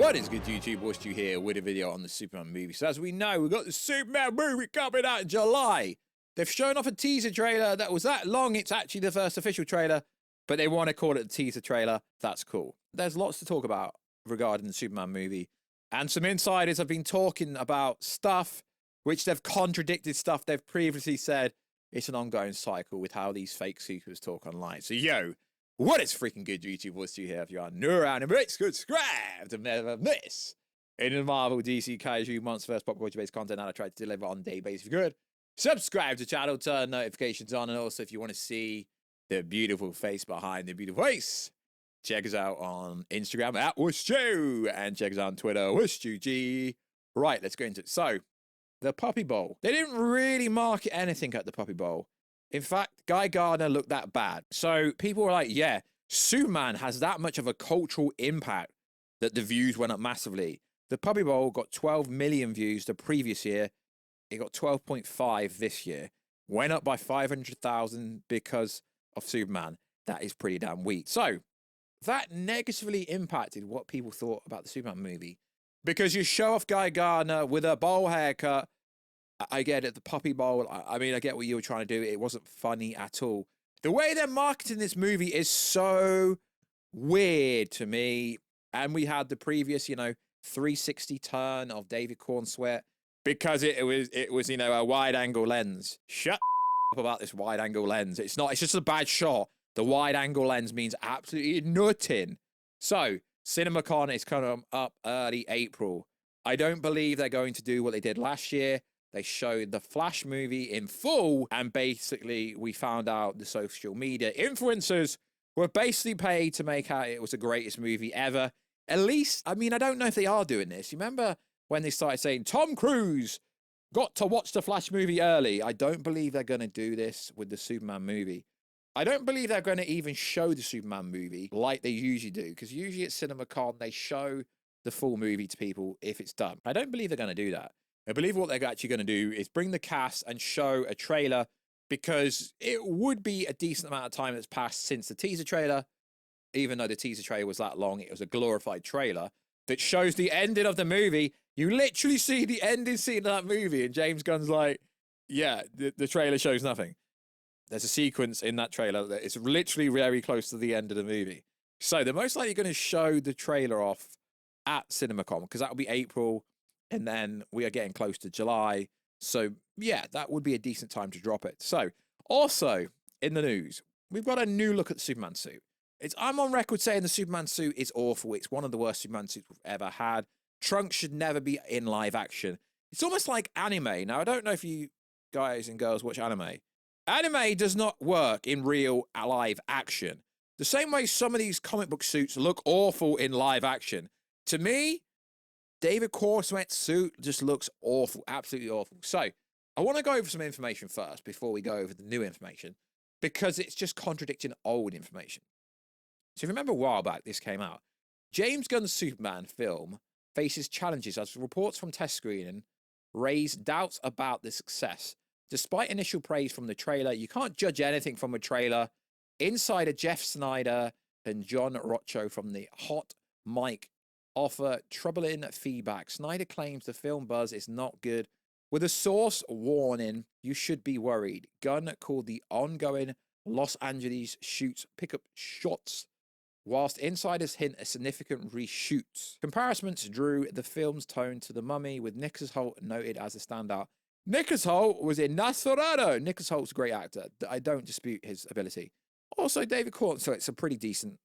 What is good, YouTube? Warstu here with a video on the Superman movie. So as we know, we've got the Superman movie coming out in July. They've shown off a teaser trailer that was that long. It's actually the first official trailer, but they want to call it a teaser trailer. That's cool. There's lots to talk about regarding the Superman movie. And some insiders have been talking about stuff which they've contradicted stuff they've previously said. It's an ongoing cycle with how these fake sequels talk online. So, yo, what is freaking good, YouTube? Warstu here. If you are new around, and make subscribe to never miss any of the Marvel, DC, Kaiju, MonsteVerse, pop culture-based content that I try to deliver on a daily basis. If you're good, subscribe to the channel, turn notifications on, and also if you want to see the beautiful face behind the beautiful face, check us out on Instagram at Warstu, and check us out on Twitter, WarstuG. Right, let's go into it. So, the Puppy Bowl. They didn't really market anything at the Puppy Bowl. In fact, Guy Gardner looked that bad. So people were like, yeah, Superman has that much of a cultural impact that the views went up massively. The Puppy Bowl got 12 million views the previous year. It got 12.5 this year. Went up by 500,000 because of Superman. That is pretty damn weak. So that negatively impacted what people thought about the Superman movie. Because you show off Guy Gardner with a bowl haircut. I get it, the Puppy Bowl. I mean, I get what you were trying to do. It wasn't funny at all. The way they're marketing this movie is so weird to me. And we had the previous, 360 turn of David Cornsweat because it was, a wide angle lens. Shut up about this wide angle lens. It's just a bad shot. The wide angle lens means absolutely nothing. So, Cinemacon is coming up early April. I don't believe they're going to do what they did last year. They showed the Flash movie in full, and basically we found out the social media influencers were basically paid to make out it was the greatest movie ever. At least, I mean, I don't know if they are doing this. You remember when they started saying, Tom Cruise got to watch the Flash movie early? I don't believe they're going to do this with the Superman movie. I don't believe they're going to even show the Superman movie like they usually do, because usually at CinemaCon, they show the full movie to people if it's done. I don't believe they're going to do that. I believe what they're actually going to do is bring the cast and show a trailer, because it would be a decent amount of time that's passed since the teaser trailer. Even though the teaser trailer was that long, it was a glorified trailer that shows the ending of the movie. You literally see the ending scene of that movie, and James Gunn's like, yeah, the trailer shows nothing. There's a sequence in that trailer that is literally very close to the end of the movie. So they're most likely going to show the trailer off at CinemaCon, because that will be April. And then we are getting close to July. So, yeah, that would be a decent time to drop it. So, also, in the news, we've got a new look at the Superman suit. I'm on record saying the Superman suit is awful. It's one of the worst Superman suits we've ever had. Trunks should never be in live action. It's almost like anime. Now, I don't know if you guys and girls watch anime. Anime does not work in real live action. The same way some of these comic book suits look awful in live action. To me, David Cornsweat's suit just looks awful, absolutely awful. So, I want to go over some information first before we go over the new information, because it's just contradicting old information. So, if you remember a while back, this came out. James Gunn's Superman film faces challenges as reports from test screening raise doubts about the success. Despite initial praise from the trailer, you can't judge anything from a trailer. Insider Jeff Snyder and John Rocho from the Hot Mic offer troubling feedback. Snyder claims the film buzz is not good, with a source warning you should be worried. Gunn called the ongoing Los Angeles shoots pickup shots, whilst insiders hint a significant reshoots. Comparisons drew the film's tone to The Mummy, with Nicholas Hoult noted as a standout. Nicholas Hoult was in Nosferatu. Nicholas Holt's a great actor. I don't dispute his ability. Also, David Cornsweat's a pretty decent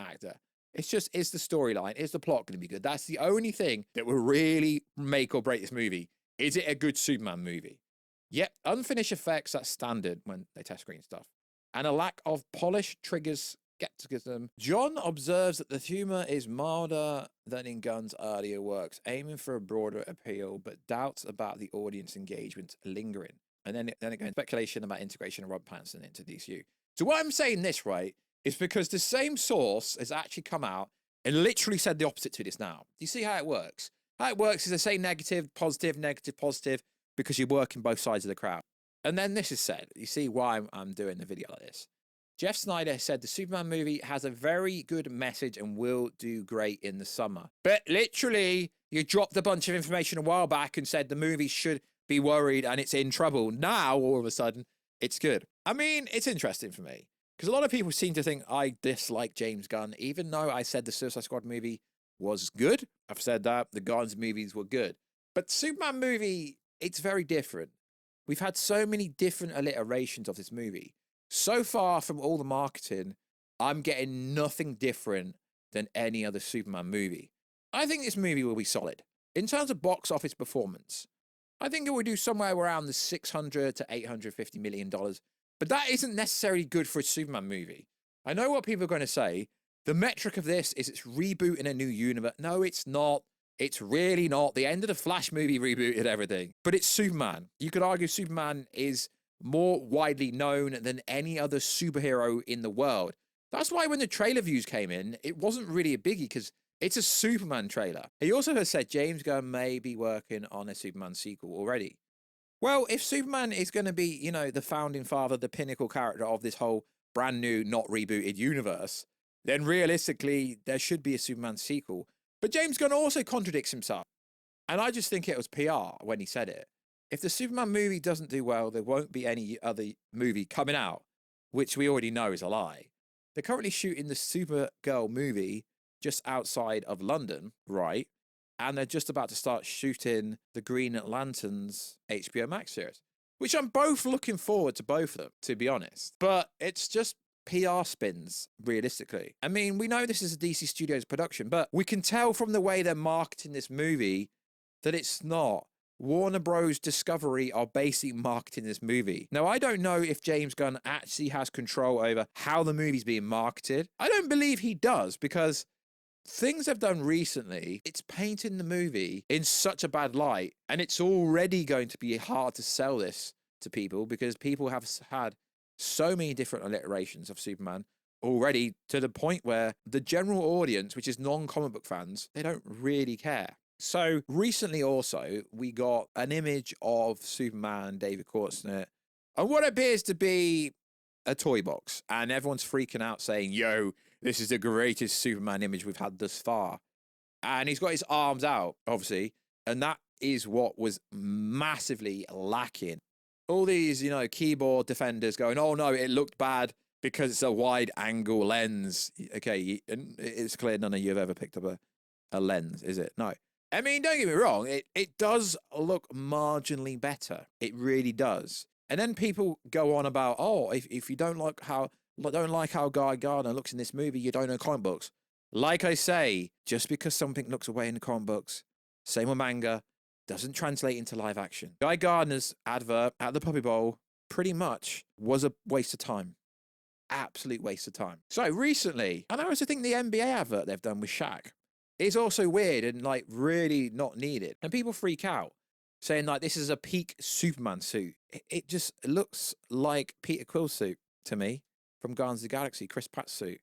actor. It's just, is the storyline, is the plot going to be good? That's the only thing that will really make or break this movie. Is it a good Superman movie? Yep, unfinished effects, that's standard when they test screen stuff. And a lack of polish triggers skepticism. John observes that the humor is milder than in Gunn's earlier works, aiming for a broader appeal, but doubts about the audience engagement lingering. And then it goes into speculation about integration of Rob Pattinson into DCU. So why I'm saying this, right, is because the same source has actually come out and literally said the opposite to this now. Do you see how it works? How it works is they say negative, positive, negative, positive, because you're working both sides of the crowd. And then this is said. You see why I'm doing the video like this. Jeff Snyder said the Superman movie has a very good message and will do great in the summer. But literally, you dropped a bunch of information a while back and said the movie should be worried and it's in trouble. Now, all of a sudden, it's good. I mean, it's interesting for me because a lot of people seem to think I dislike James Gunn, even though I said the Suicide Squad movie was good. I've said that the Gunn's movies were good. But Superman movie, it's very different. We've had so many different alliterations of this movie. So far from all the marketing, I'm getting nothing different than any other Superman movie. I think this movie will be solid. In terms of box office performance, I think it will do somewhere around the $600 to $850 million. But that isn't necessarily good for a Superman movie. I know what people are going to say. The metric of this is it's rebooting a new universe. No, it's not. It's really not. The end of the Flash movie rebooted everything. But it's Superman. You could argue Superman is more widely known than any other superhero in the world. That's why when the trailer views came in, it wasn't really a biggie because it's a Superman trailer. He also has said James Gunn may be working on a Superman sequel already. Well, if Superman is going to be, you know, the founding father, the pinnacle character of this whole brand new, not rebooted universe, then realistically, there should be a Superman sequel. But James Gunn also contradicts himself. And I just think it was PR when he said it. If the Superman movie doesn't do well, there won't be any other movie coming out, which we already know is a lie. They're currently shooting the Supergirl movie just outside of London, right? And they're just about to start shooting the Green Lantern's HBO Max series, which I'm both looking forward to both of them, to be honest. But it's just PR spins, realistically. I mean, we know this is a DC Studios production, but we can tell from the way they're marketing this movie that it's not. Warner Bros. Discovery are basically marketing this movie. Now, I don't know if James Gunn actually has control over how the movie's being marketed. I don't believe he does because things they've done recently, it's painting the movie in such a bad light, and it's already going to be hard to sell this to people because people have had so many different alliterations of Superman already to the point where the general audience, which is non-comic book fans, they don't really care. So recently also, we got an image of Superman, David Courtney, and what appears to be a toy box. And everyone's freaking out saying, yo, this is the greatest Superman image we've had thus far. And he's got his arms out, obviously. And that is what was massively lacking. All these, you know, keyboard defenders going, oh no, it looked bad because it's a wide angle lens. Okay, it's clear none of you have ever picked up a lens, is it? No. I mean, don't get me wrong, it does look marginally better. It really does. And then people go on about, oh, if you don't like how Guy Gardner looks in this movie, you don't know comic books. Like I say, just because something looks away in the comic books, same with manga, doesn't translate into live action. Guy Gardner's advert at the Puppy Bowl pretty much was a waste of time. Absolute waste of time. So recently, and I also think the NBA advert they've done with Shaq is also weird and like really not needed. And people freak out saying like this is a peak Superman suit. It just looks like Peter Quill's suit to me from Guardians of the Galaxy, Chris Pratt's suit.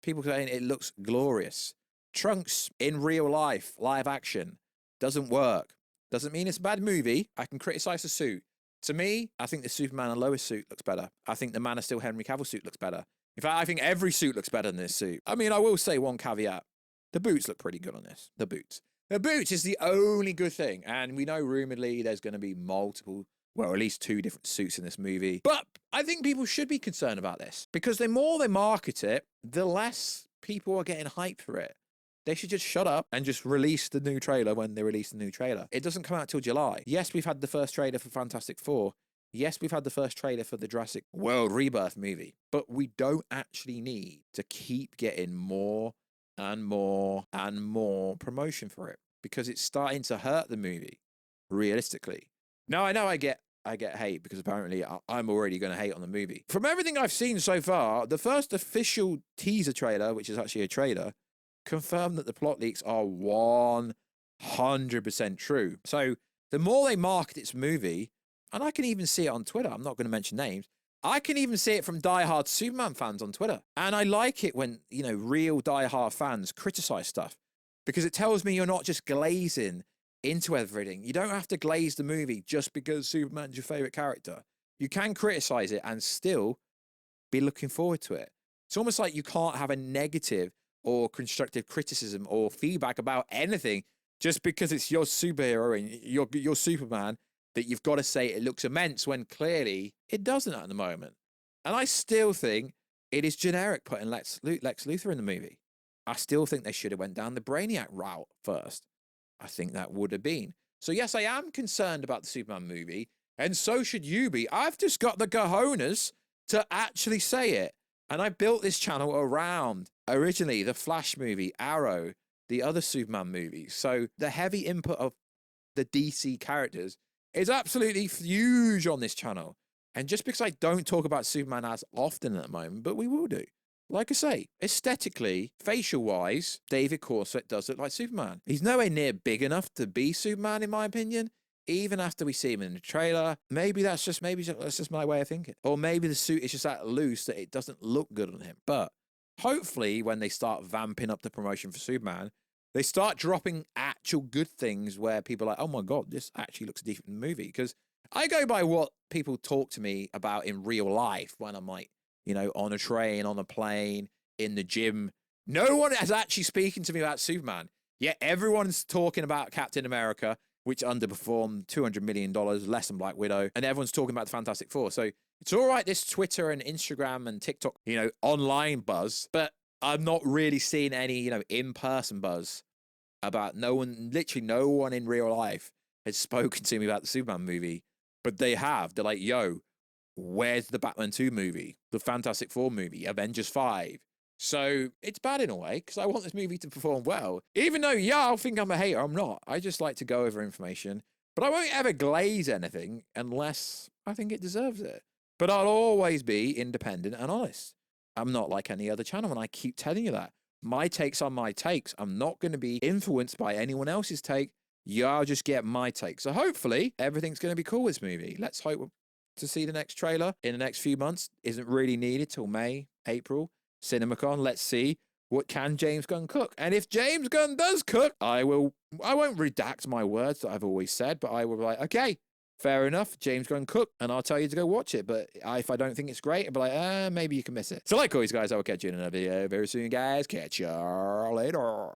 People saying it looks glorious. Trunks in real life, live action, doesn't work. Doesn't mean it's a bad movie. I can criticize the suit. To me, I think the Superman and Lois suit looks better. I think the Man of Steel Henry Cavill suit looks better. In fact, I think every suit looks better than this suit. I mean, I will say one caveat. The boots look pretty good on this. The boots. The boots is the only good thing. And we know rumoredly there's going to be multiple, well, at least 2 different suits in this movie. But I think people should be concerned about this because the more they market it, the less people are getting hyped for it. They should just shut up and just release the new trailer when they release the new trailer. It doesn't come out till July. Yes, we've had the first trailer for Fantastic Four. Yes, we've had the first trailer for the Jurassic World Rebirth movie. But we don't actually need to keep getting more and more and more promotion for it because it's starting to hurt the movie, realistically. Now, I know I get hate because apparently I'm already going to hate on the movie. From everything I've seen so far, the first official teaser trailer, which is actually a trailer, confirmed that the plot leaks are 100% true. So the more they market its movie, and I can even see it on Twitter, I'm not going to mention names, I can even see it from diehard Superman fans on Twitter. And I like it when, you know, real diehard fans criticize stuff because it tells me you're not just glazing into everything. You don't have to glaze the movie just because Superman's your favorite character. You can criticize it and still be looking forward to it. It's almost like you can't have a negative or constructive criticism or feedback about anything just because it's your superhero and your Superman, that you've got to say it looks immense when clearly it doesn't at the moment. And I still think it is generic putting Lex Luthor in the movie. I still think they should have went down the Brainiac route first. I think that would have been. So yes, I am concerned about the Superman movie, and so should you be. I've just got the cojones to actually say it. And I built this channel around, originally, the Flash movie, Arrow, the other Superman movies. So the heavy input of the DC characters is absolutely huge on this channel. And just because I don't talk about Superman as often at the moment, but we will do. Like I say, aesthetically, facial-wise, David Corset does look like Superman. He's nowhere near big enough to be Superman, in my opinion. Even after we see him in the trailer, maybe that's just my way of thinking. Or maybe the suit is just that loose that it doesn't look good on him. But hopefully when they start vamping up the promotion for Superman, they start dropping actual good things where people are like, oh my God, this actually looks a decent movie. Because I go by what people talk to me about in real life when I'm like, you know, on a train, on a plane, in the gym. No one is actually speaking to me about Superman. Yet everyone's talking about Captain America, which underperformed $200 million, less than Black Widow. And everyone's talking about the Fantastic Four. So it's all right, this Twitter and Instagram and TikTok, you know, online buzz. But I'm not really seeing any, you know, in-person buzz about literally no one in real life has spoken to me about the Superman movie. But they have. They're like, yo, where's the Batman 2 movie? The Fantastic Four movie? Avengers 5? So it's bad in a way because I want this movie to perform well. Even though, yeah, I'll think I'm a hater. I'm not. I just like to go over information. But I won't ever glaze anything unless I think it deserves it. But I'll always be independent and honest. I'm not like any other channel, and I keep telling you that. My takes are my takes. I'm not going to be influenced by anyone else's take. Y'all just get my take. So hopefully everything's going to be cool with this movie. Let's hope to see the next trailer in the next few months. Isn't really needed till May, April. Cinemacon, let's see what can James Gunn cook. And if James Gunn does cook, I won't redact my words that I've always said, but I will be like, okay, fair enough, James Gunn cook, and I'll tell you to go watch it. But if I don't think it's great, I'll be like, maybe you can miss it. So like always, guys, I will catch you in another video very soon, guys. Catch you later.